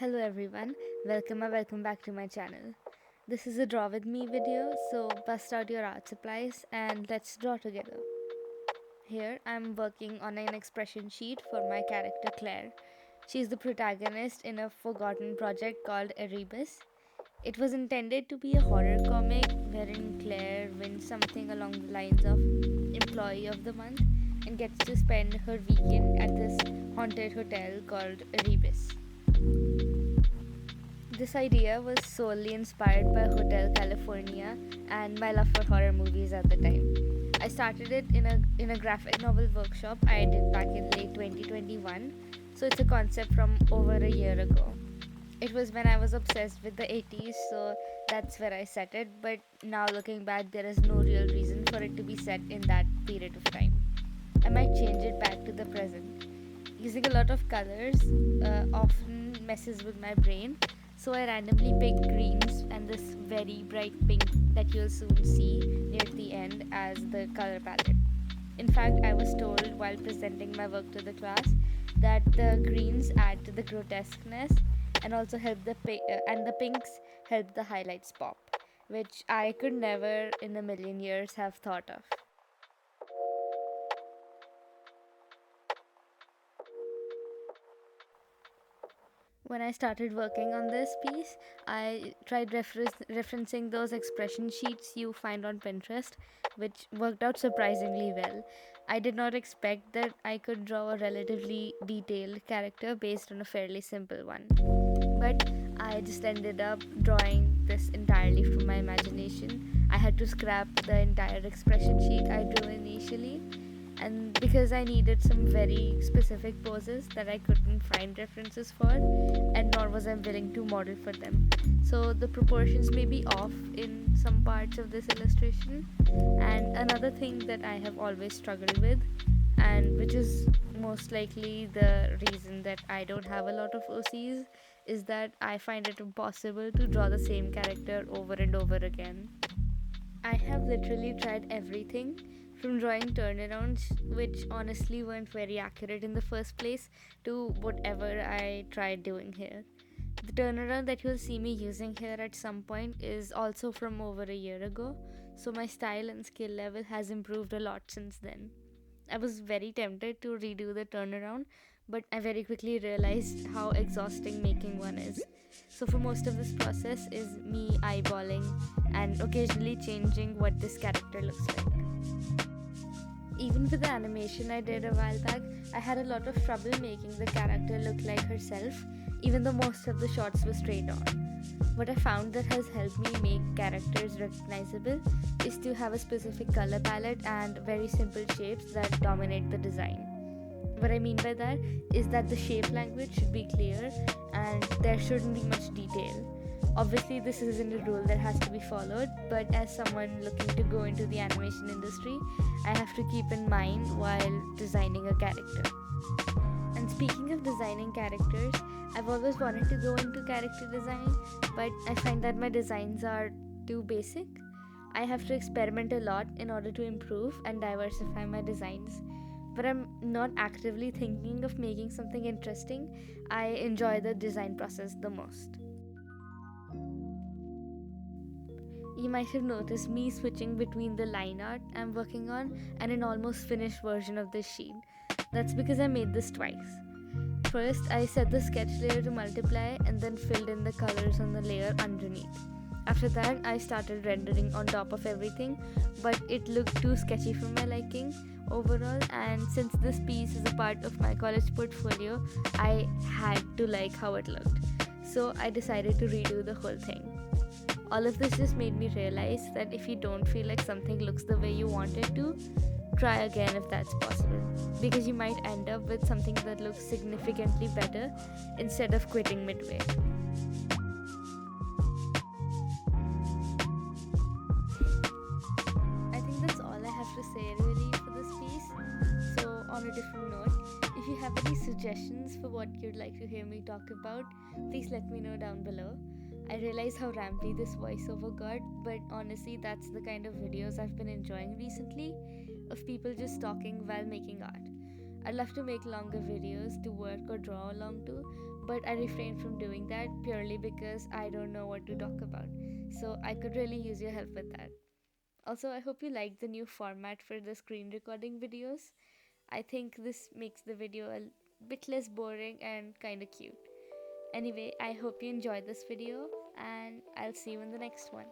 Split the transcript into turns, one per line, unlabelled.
Hello everyone, welcome back to my channel. This is a draw with me video, so bust out your art supplies and let's draw together. Here I'm working on an expression sheet for my character Claire. She's the protagonist in a forgotten project called Erebus. It was intended to be a horror comic wherein Claire wins something along the lines of Employee of the Month and gets to spend her weekend at this haunted hotel called Erebus. This idea was solely inspired by Hotel California and my love for horror movies at the time. I started it in a graphic novel workshop I did back in late 2021, so it's a concept from over a year ago. It was when I was obsessed with the 80s, so that's where I set it, but now looking back, there is no real reason for it to be set in that period of time. I might change it back to the present. Using a lot of colors often messes with my brain, so I randomly picked greens and this very bright pink that you'll soon see near the end as the color palette. In fact, I was told while presenting my work to the class that the greens add to the grotesqueness and also help and the pinks help the highlights pop, which I could never in a million years have thought of. When I started working on this piece, I tried referencing those expression sheets you find on Pinterest, which worked out surprisingly well. I did not expect that I could draw a relatively detailed character based on a fairly simple one. But I just ended up drawing this entirely from my imagination. I had to scrap the entire expression sheet I drew initially, and because I needed some very specific poses that I couldn't find references for, and nor was I willing to model for them. So the proportions may be off in some parts of this illustration. And another thing that I have always struggled with, and which is most likely the reason that I don't have a lot of OCs, is that I find it impossible to draw the same character over and over again. I have literally tried everything from drawing turnarounds, which honestly weren't very accurate in the first place, to whatever I tried doing here. The turnaround that you'll see me using here at some point is also from over a year ago, so my style and skill level has improved a lot since then. I was very tempted to redo the turnaround, but I very quickly realized how exhausting making one is. So, for most of this process, is me eyeballing and occasionally changing what this character looks like. Even with the animation I did a while back, I had a lot of trouble making the character look like herself, even though most of the shots were straight on. What I found that has helped me make characters recognizable is to have a specific color palette and very simple shapes that dominate the design. What I mean by that is that the shape language should be clear and there shouldn't be much detail. Obviously, this isn't a rule that has to be followed, but as someone looking to go into the animation industry, I have to keep in mind while designing a character. And speaking of designing characters, I've always wanted to go into character design, but I find that my designs are too basic. I have to experiment a lot in order to improve and diversify my designs. But I'm not actively thinking of making something interesting. I enjoy the design process the most. You might have noticed me switching between the line art I'm working on and an almost finished version of this sheet. That's because I made this twice. First, I set the sketch layer to multiply and then filled in the colors on the layer underneath. After that, I started rendering on top of everything, but it looked too sketchy for my liking overall, and since this piece is a part of my college portfolio, I had to like how it looked. So I decided to redo the whole thing. All of this just made me realize that if you don't feel like something looks the way you want it to, try again if that's possible, because you might end up with something that looks significantly better instead of quitting midway. I think that's all I have to say really for this piece. So, on a different note, if you have any suggestions for what you'd like to hear me talk about, please let me know down below. I realize how rambly this voiceover got, but honestly, that's the kind of videos I've been enjoying recently, of people just talking while making art. I'd love to make longer videos to work or draw along to, but I refrained from doing that purely because I don't know what to talk about. So I could really use your help with that. Also, I hope you like the new format for the screen recording videos. I think this makes the video a bit less boring and kind of cute. Anyway, I hope you enjoyed this video, and I'll see you in the next one.